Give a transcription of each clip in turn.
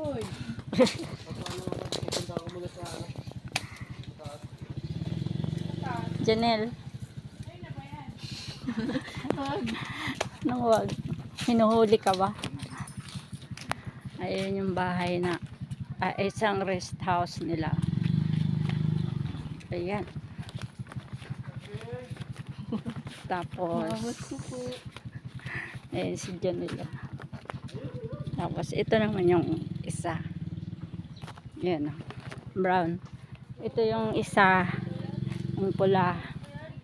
Uy. Janelle. Nang wag. Hinuhuli ka ba? Ayun yung bahay na isang rest house nila. Ayan. Tapos si Janelle. Tapos ito naman yung isa. Ayan. Brown. Ito yung isa. Yung pula.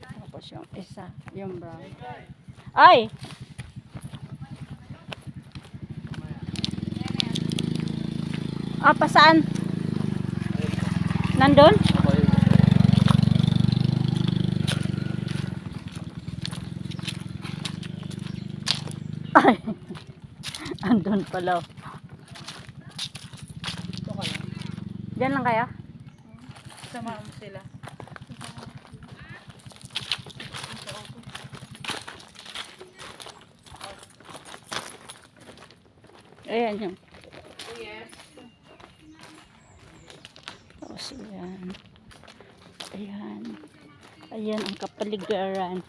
Tapos yung isa. Yung brown. Ay! Pa saan? Nandun? Ay! Andun pala. Diyan lang kaya? Sama mo sila. Ayan yung. Tapos ayan. Ayan. Ayan ang kapaligiran.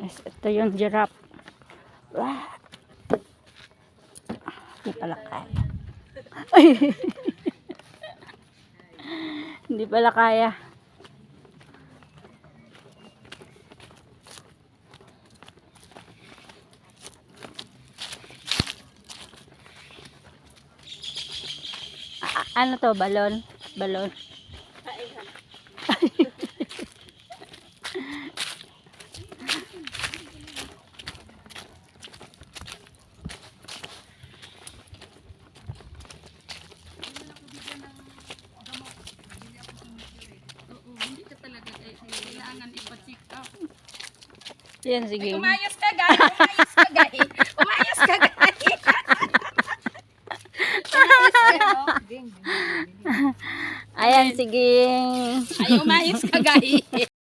Yes, ito yung giraffe. Wah! Hindi pala kaya. Ay! Hindi pala kaya. Ano to? Balon? Balon? Hindi ka talaga kailangan ipa-check up. Yan, sige. Umayos ka, guys. Umayos ka, guys. Umayos ka, guys. Ayan, sige. Ay, umayos ka, guys.